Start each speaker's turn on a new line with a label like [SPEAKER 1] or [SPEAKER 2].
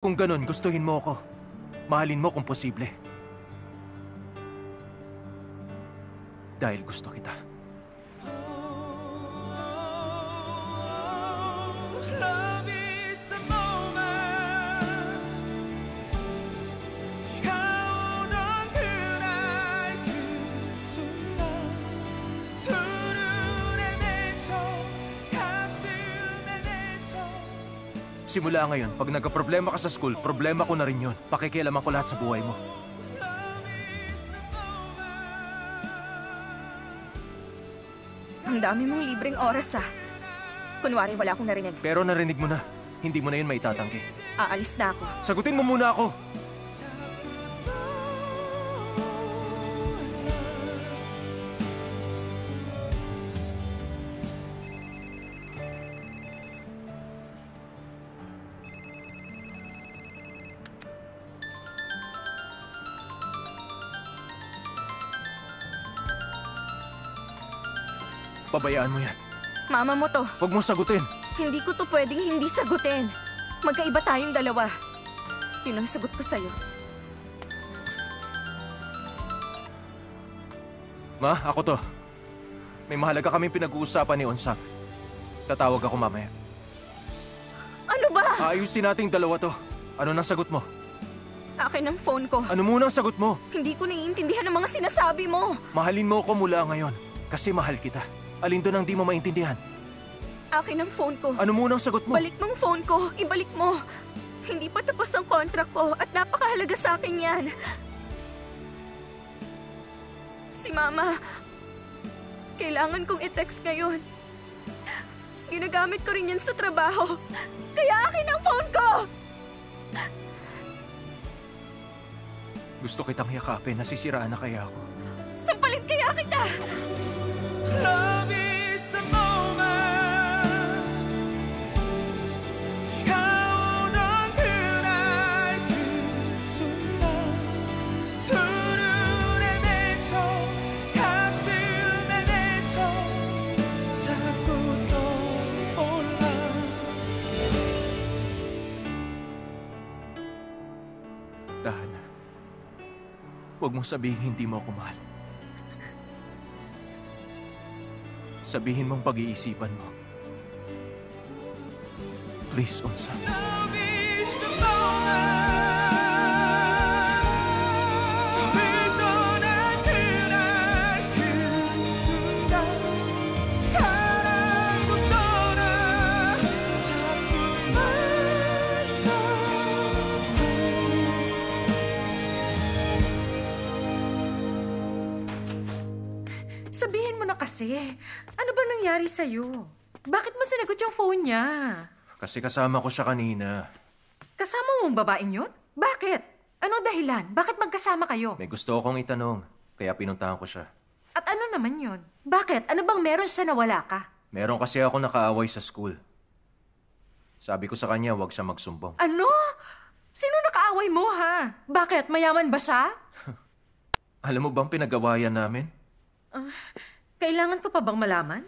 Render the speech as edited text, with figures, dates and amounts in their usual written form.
[SPEAKER 1] Kung ganun, gustuhin mo ako. Mahalin mo kung posible. Dahil gusto kita. Simula ngayon, pag nagka-problema ka sa school, problema ko na rin yun. Pakikialaman ko lahat sa buhay mo.
[SPEAKER 2] Ang dami mong libreng oras Kunwari wala akong narinig.
[SPEAKER 1] Pero narinig mo na. Hindi mo na yun maitatanggi.
[SPEAKER 2] Aalis na ako.
[SPEAKER 1] Sagutin mo muna ako! Pabayaan mo yan.
[SPEAKER 2] Mama mo to.
[SPEAKER 1] Huwag mong sagutin.
[SPEAKER 2] Hindi ko to pwedeng hindi sagutin. Magkaiba tayong dalawa. Yun ang sagot ko sa'yo.
[SPEAKER 1] Ma, ako to. May mahalaga kaming pinag-uusapan ni Onsang. Tatawag ako mamaya.
[SPEAKER 2] Ano ba?
[SPEAKER 1] Aayusin nating dalawa to. Ano nang sagot mo?
[SPEAKER 2] Akin ang phone ko.
[SPEAKER 1] Ano munang sagot mo?
[SPEAKER 2] Hindi ko naiintindihan ang mga sinasabi mo.
[SPEAKER 1] Mahalin mo ako mula ngayon. Kasi mahal kita. Alin doon ang di mo maintindihan?
[SPEAKER 2] Akin ang phone ko.
[SPEAKER 1] Ano munang sagot mo?
[SPEAKER 2] Balik mong phone ko. Ibalik mo. Hindi pa tapos ang contract ko at napakahalaga sa akin yan. Si Mama, kailangan kong i-text ngayon. Ginagamit ko rin yan sa trabaho. Kaya akin ang phone ko!
[SPEAKER 1] Gusto kitang yakapin. Nasisiraan na kaya ako.
[SPEAKER 2] Sampalit kaya kita!
[SPEAKER 3] Love is the moment. 네가 오던 그날 그 순간 두 눈에 맺혀 가슴에 맺혀 자꾸 떠올라.
[SPEAKER 1] Dahan. Huwag mong sabihin hindi mo ako mahal. Sabihin mong pag-iisipan mo. Please, Onsang.
[SPEAKER 3] Love is the moment. 늘 떠난 그날 그 순간 사랑도 떠나 자꾸만
[SPEAKER 4] Sabihin mo na kasi, ano ba nangyari sa'yo? Bakit mo sinagot yung phone niya?
[SPEAKER 1] Kasi kasama ko siya kanina.
[SPEAKER 4] Kasama mo ang babaeng yun? Bakit? Ano dahilan? Bakit magkasama kayo?
[SPEAKER 1] May gusto akong itanong, kaya pinuntahan ko siya.
[SPEAKER 4] At ano naman yun? Bakit? Ano bang meron siya na wala ka?
[SPEAKER 1] Meron kasi ako nakaaway sa school. Sabi ko sa kanya, huwag siya magsumbong.
[SPEAKER 4] Ano? Sino nakaaway mo, ha? Bakit? Mayaman ba siya?
[SPEAKER 1] Alam mo bang pinagawayan namin?
[SPEAKER 4] Kailangan ko pa bang malaman?